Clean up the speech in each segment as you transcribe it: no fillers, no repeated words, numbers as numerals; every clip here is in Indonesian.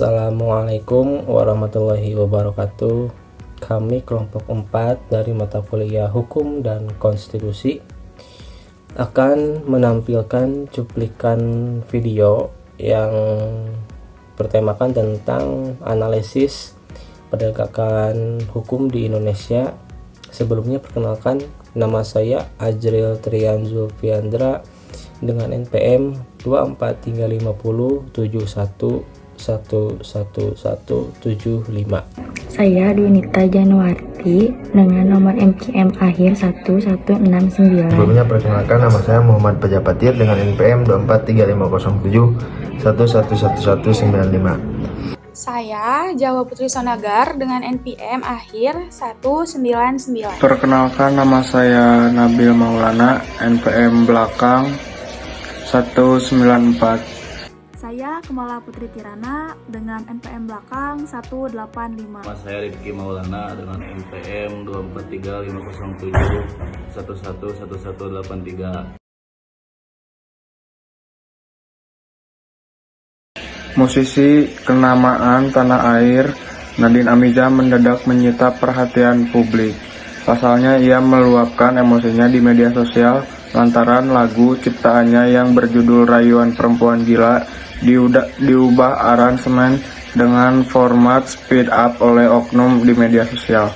Assalamualaikum warahmatullahi wabarakatuh. Kami kelompok 4 dari mata kuliah Hukum dan Konstitusi akan menampilkan cuplikan video yang bertemakan tentang analisis penegakan hukum di Indonesia. Sebelumnya perkenalkan, nama saya Ajril Trian Zulfiandra dengan NPM 2435071111175. Saya Dinita Januarti dengan nomor MCM akhir 1169. Sebelumnya perkenalkan, nama saya Muhammad Pajapatir dengan NPM 2435007111195. Saya Jawa Putri Sonagar dengan NPM akhir 199. Perkenalkan, nama saya Nabil Maulana, NPM belakang 194. Saya Kemala Putri Kirana dengan NPM belakang 185. Nama saya Rifki Maulana dengan NPM 2435007111183. Musisi kenamaan tanah air Nadine Amiza mendadak menyita perhatian publik. Pasalnya ia meluapkan emosinya di media sosial lantaran lagu ciptaannya yang berjudul Rayuan Perempuan Gila diubah aransemen dengan format speed up oleh oknum di media sosial.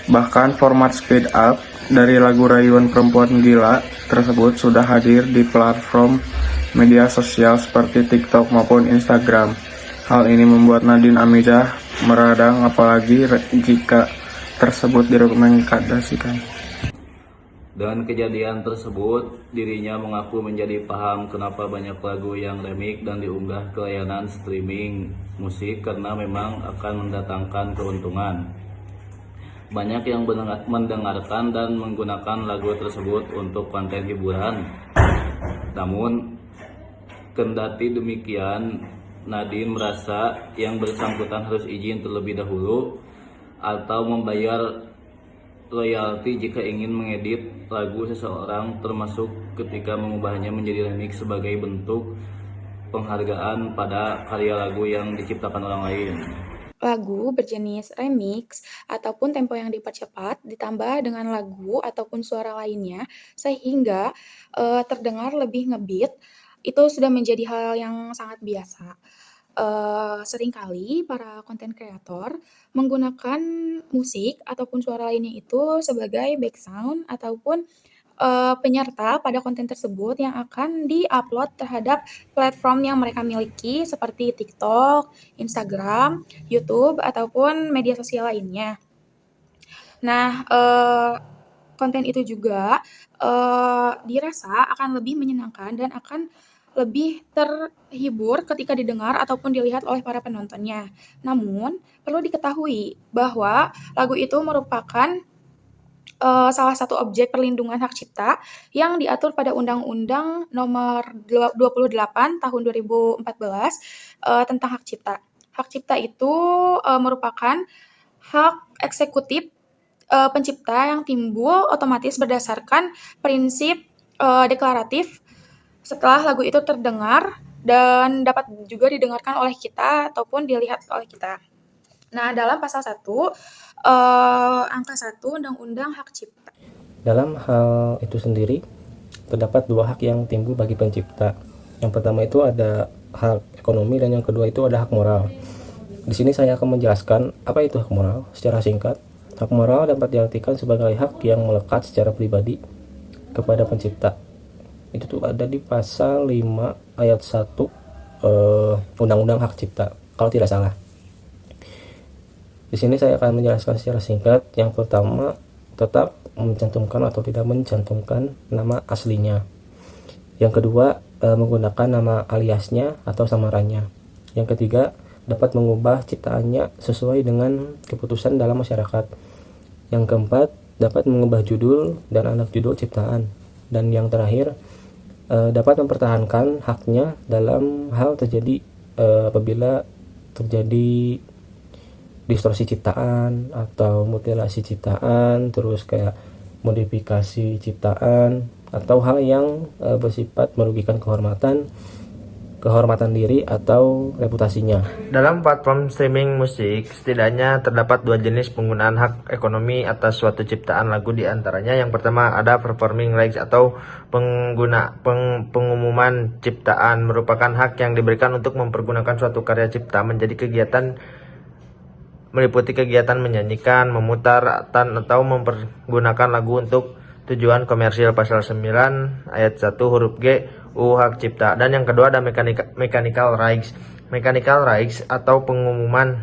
Bahkan format speed up dari lagu Rayuan Perempuan Gila tersebut sudah hadir di platform media sosial seperti TikTok maupun Instagram. Hal ini membuat Nadine Amiza meradang, apalagi jika tersebut direkomendasikan. Dengan kejadian tersebut, dirinya mengaku menjadi paham kenapa banyak lagu yang remix dan diunggah ke layanan streaming musik karena memang akan mendatangkan keuntungan. Banyak yang mendengarkan dan menggunakan lagu tersebut untuk konten hiburan. Namun, kendati demikian, Nadine merasa yang bersangkutan harus izin terlebih dahulu atau membayar royalti jika ingin mengedit lagu seseorang, termasuk ketika mengubahnya menjadi remix sebagai bentuk penghargaan pada karya lagu yang diciptakan orang lain. Lagu berjenis remix ataupun tempo yang dipercepat ditambah dengan lagu ataupun suara lainnya sehingga terdengar lebih ngebeat, itu sudah menjadi hal yang sangat biasa. Seringkali para konten kreator menggunakan musik ataupun suara lainnya itu sebagai background ataupun penyerta pada konten tersebut yang akan di-upload terhadap platform yang mereka miliki seperti TikTok, Instagram, YouTube, ataupun media sosial lainnya. Nah, konten itu juga dirasa akan lebih menyenangkan dan akan lebih terhibur ketika didengar ataupun dilihat oleh para penontonnya. Namun, perlu diketahui bahwa lagu itu merupakan salah satu objek perlindungan hak cipta yang diatur pada Undang-Undang Nomor 28 Tahun 2014 tentang hak cipta. Hak cipta itu merupakan hak eksekutif pencipta yang timbul otomatis berdasarkan prinsip deklaratif setelah lagu itu terdengar dan dapat juga didengarkan oleh kita ataupun dilihat oleh kita. Nah, dalam pasal 1, angka 1 Undang-Undang Hak Cipta. Dalam hal itu sendiri, terdapat dua hak yang timbul bagi pencipta. Yang pertama itu ada hak ekonomi dan yang kedua itu ada hak moral. Di sini saya akan menjelaskan apa itu hak moral secara singkat. Hak moral dapat diartikan sebagai hak yang melekat secara pribadi kepada pencipta. Itu tuh ada di pasal 5 ayat 1 Undang-Undang Hak Cipta kalau tidak salah. Di sini saya akan menjelaskan secara singkat. Yang pertama, tetap mencantumkan atau tidak mencantumkan nama aslinya. Yang kedua, menggunakan nama aliasnya atau samarannya. Yang ketiga, dapat mengubah ciptaannya sesuai dengan keputusan dalam masyarakat. Yang keempat, dapat mengubah judul dan anak judul ciptaan. Dan yang terakhir, dapat mempertahankan haknya dalam hal terjadi apabila terjadi distorsi ciptaan atau mutilasi ciptaan, terus kayak modifikasi ciptaan atau hal yang bersifat merugikan kehormatan kehormatan diri atau reputasinya. Dalam platform streaming musik, setidaknya terdapat dua jenis penggunaan hak ekonomi atas suatu ciptaan lagu, di antaranya yang pertama ada performing rights atau pengumuman ciptaan, merupakan hak yang diberikan untuk mempergunakan suatu karya cipta menjadi kegiatan, meliputi kegiatan menyanyikan, memutar, atau mempergunakan lagu untuk tujuan komersil, pasal 9 ayat 1 huruf G UU Hak Cipta. Dan yang kedua ada mechanical rights. Mechanical rights atau pengumuman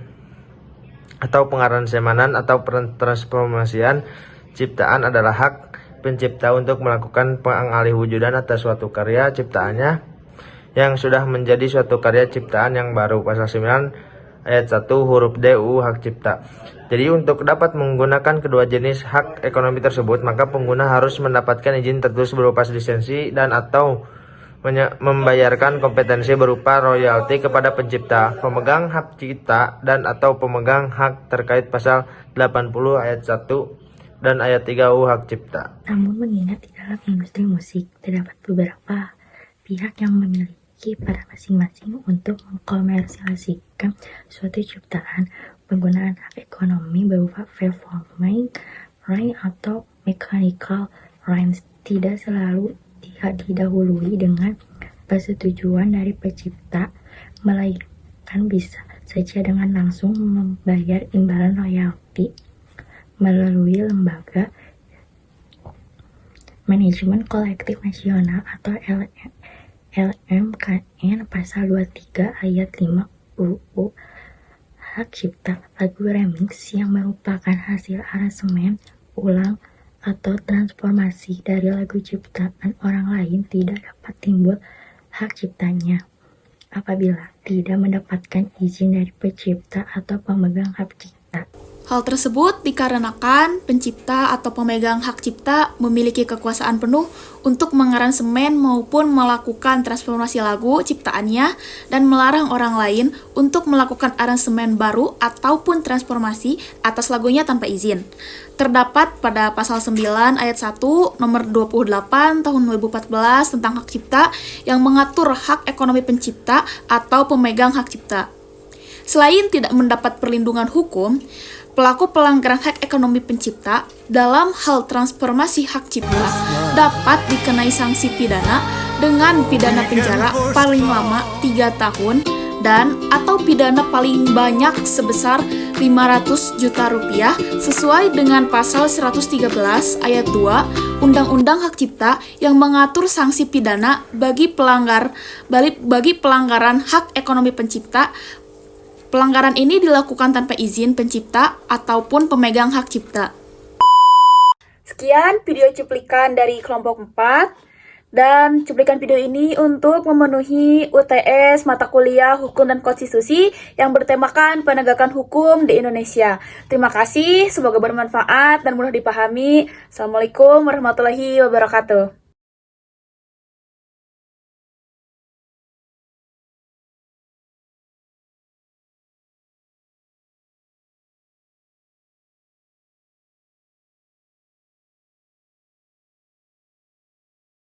atau pengaransemenan atau transformasian ciptaan adalah hak pencipta untuk melakukan pengalihwujudan atas suatu karya ciptaannya yang sudah menjadi suatu karya ciptaan yang baru, pasal 9 ayat 1 huruf D UU Hak Cipta. Jadi untuk dapat menggunakan kedua jenis hak ekonomi tersebut, maka pengguna harus mendapatkan izin tertulis berupa lisensi dan atau membayarkan kompetensi berupa royalti kepada pencipta, pemegang hak cipta, dan atau pemegang hak terkait pasal 80 ayat 1 dan ayat 3 UU Hak Cipta. Namun mengingat di dalam industri musik terdapat beberapa pihak yang memiliki peran masing-masing untuk mengkomersialisasikan suatu ciptaan, penggunaan hak ekonomi berupa performing rights atau mechanical rights tidak selalu didahului dengan persetujuan dari pencipta, melainkan bisa saja dengan langsung membayar imbalan royalti melalui lembaga manajemen kolektif nasional atau LMKN pasal 23 ayat 5 UU Hak Cipta. Lagu remix yang merupakan hasil aransemen ulang atau transformasi dari lagu ciptaan orang lain tidak dapat timbul hak ciptanya apabila tidak mendapatkan izin dari pencipta atau pemegang hak cipta. Hal tersebut dikarenakan pencipta atau pemegang hak cipta memiliki kekuasaan penuh untuk mengaransemen maupun melakukan transformasi lagu ciptaannya dan melarang orang lain untuk melakukan aransemen baru ataupun transformasi atas lagunya tanpa izin. Terdapat pada pasal 9 ayat 1 nomor 28 tahun 2014 tentang hak cipta yang mengatur hak ekonomi pencipta atau pemegang hak cipta. Selain tidak mendapat perlindungan hukum, pelaku pelanggaran hak ekonomi pencipta dalam hal transformasi hak cipta dapat dikenai sanksi pidana dengan pidana penjara paling lama 3 tahun dan atau pidana paling banyak sebesar 500 juta rupiah sesuai dengan pasal 113 ayat 2 Undang-Undang Hak Cipta yang mengatur sanksi pidana bagi pelanggaran hak ekonomi pencipta. Pelanggaran ini dilakukan tanpa izin pencipta ataupun pemegang hak cipta. Sekian video cuplikan dari kelompok 4 dan cuplikan video ini untuk memenuhi UTS mata kuliah Hukum dan Konstitusi yang bertemakan penegakan hukum di Indonesia. Terima kasih, semoga bermanfaat dan mudah dipahami. Assalamualaikum warahmatullahi wabarakatuh.